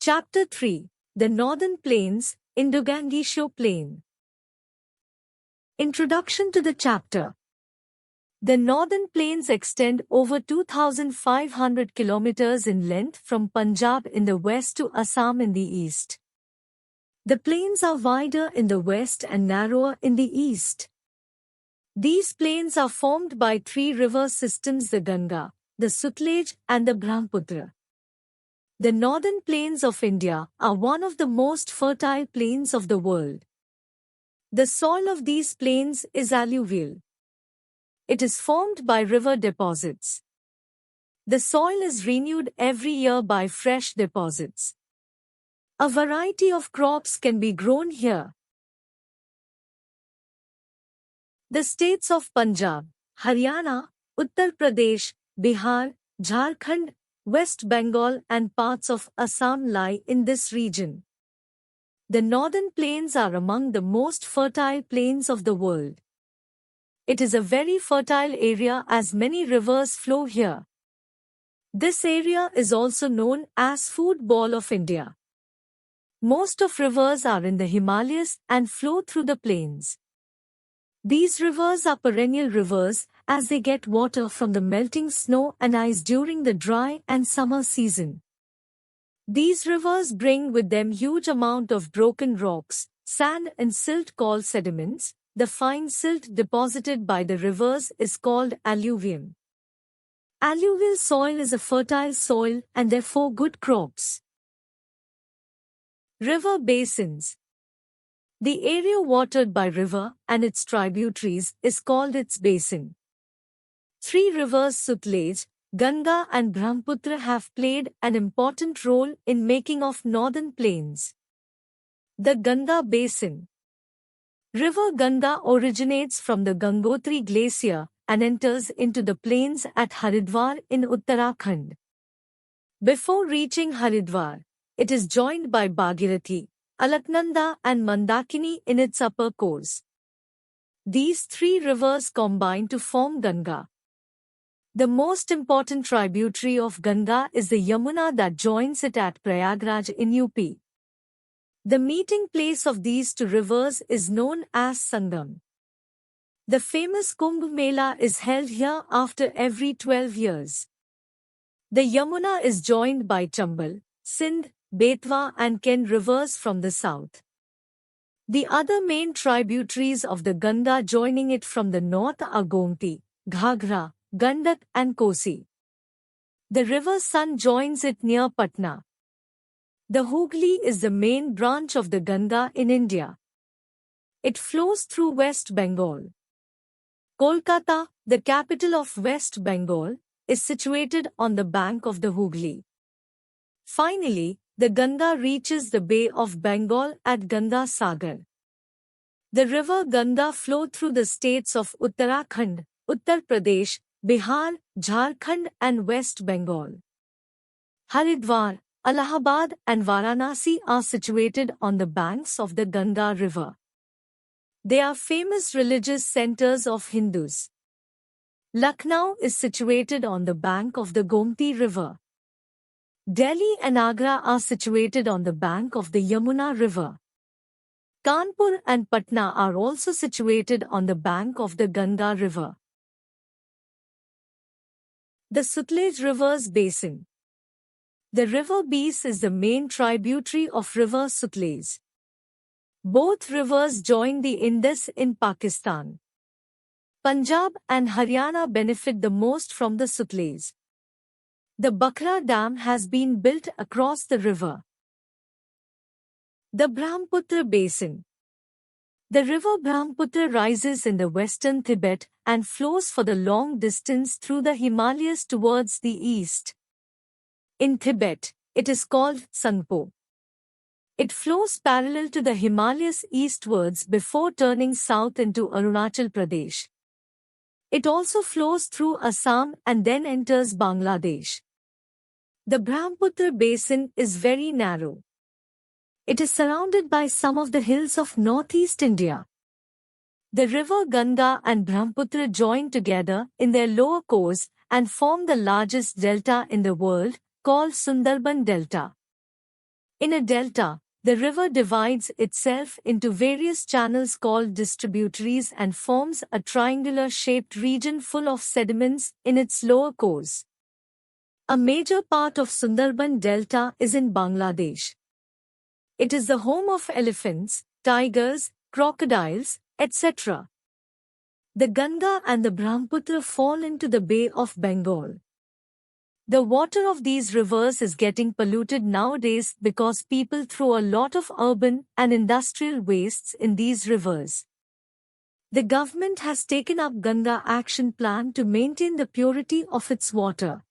Chapter 3. The Northern Plains, Indo-Gangetic Plain. Introduction to the chapter. The Northern Plains extend over 2,500 kilometers in length from Punjab in the west to Assam in the east. The plains are wider in the west and narrower in the east. These plains are formed by three river systems: the Ganga, the Sutlej, and the Brahmaputra. The northern plains of India are one of the most fertile plains of the world. The soil of these plains is alluvial. It is formed by river deposits. The soil is renewed every year by fresh deposits. A variety of crops can be grown here. The states of Punjab, Haryana, Uttar Pradesh, Bihar, Jharkhand, West Bengal and parts of Assam lie in this region. The northern plains are among the most fertile plains of the world. It is a very fertile area as many rivers flow here. This area is also known as Food Ball of India. Most of rivers are in the Himalayas and flow through the plains. These rivers are perennial rivers as they get water from the melting snow and ice during the dry and summer season. These rivers bring with them huge amount of broken rocks, sand and silt called sediments. The fine silt deposited by the rivers is called alluvium. Alluvial soil is a fertile soil and therefore good crops. River basins. The area watered by river and its tributaries is called its basin. Three rivers Sutlej, Ganga and Brahmaputra have played an important role in making of northern plains. The Ganga Basin. River Ganga originates from the Gangotri Glacier and enters into the plains at Haridwar in Uttarakhand. Before reaching Haridwar, it is joined by Bhagirathi, Alaknanda and Mandakini in its upper course. These three rivers combine to form Ganga. The most important tributary of Ganga is the Yamuna that joins it at Prayagraj in UP. The meeting place of these two rivers is known as Sangam. The famous Kumbh Mela is held here after every 12 years. The Yamuna is joined by Chambal, Sindh, Betwa and Ken rivers from the south. The other main tributaries of the Ganga joining it from the north are Gomti, Ghaghra, Gandak and Kosi. The river Son joins it near Patna. The Hooghly is the main branch of the Ganga in India. It flows through West Bengal. Kolkata, the capital of West Bengal, is situated on the bank of the Hooghly. Finally, the Ganga reaches the Bay of Bengal at Ganga Sagar. The river Ganga flowed through the states of Uttarakhand, Uttar Pradesh, Bihar, Jharkhand and West Bengal. Haridwar, Allahabad and Varanasi are situated on the banks of the Ganga River. They are famous religious centers of Hindus. Lucknow is situated on the bank of the Gomti River. Delhi and Agra are situated on the bank of the Yamuna River. Kanpur and Patna are also situated on the bank of the Ganga River. The Sutlej River's Basin. The river Beas is the main tributary of river Sutlej. Both rivers join the Indus in Pakistan. Punjab and Haryana benefit the most from the Sutlej. The Bakra Dam has been built across the river. The Brahmaputra Basin. The river Brahmaputra rises in the western Tibet and flows for the long distance through the Himalayas towards the east. In Tibet, it is called Sangpo. It flows parallel to the Himalayas eastwards before turning south into Arunachal Pradesh. It also flows through Assam and then enters Bangladesh. The Brahmaputra Basin is very narrow. It is surrounded by some of the hills of northeast India. The river Ganga and Brahmaputra join together in their lower course and form the largest delta in the world, called Sundarban Delta. In a delta, the river divides itself into various channels called distributaries and forms a triangular-shaped region full of sediments in its lower course. A major part of Sundarban Delta is in Bangladesh. It is the home of elephants, tigers, crocodiles, etc. The Ganga and the Brahmaputra fall into the Bay of Bengal. The water of these rivers is getting polluted nowadays because people throw a lot of urban and industrial wastes in these rivers. The government has taken up Ganga Action Plan to maintain the purity of its water.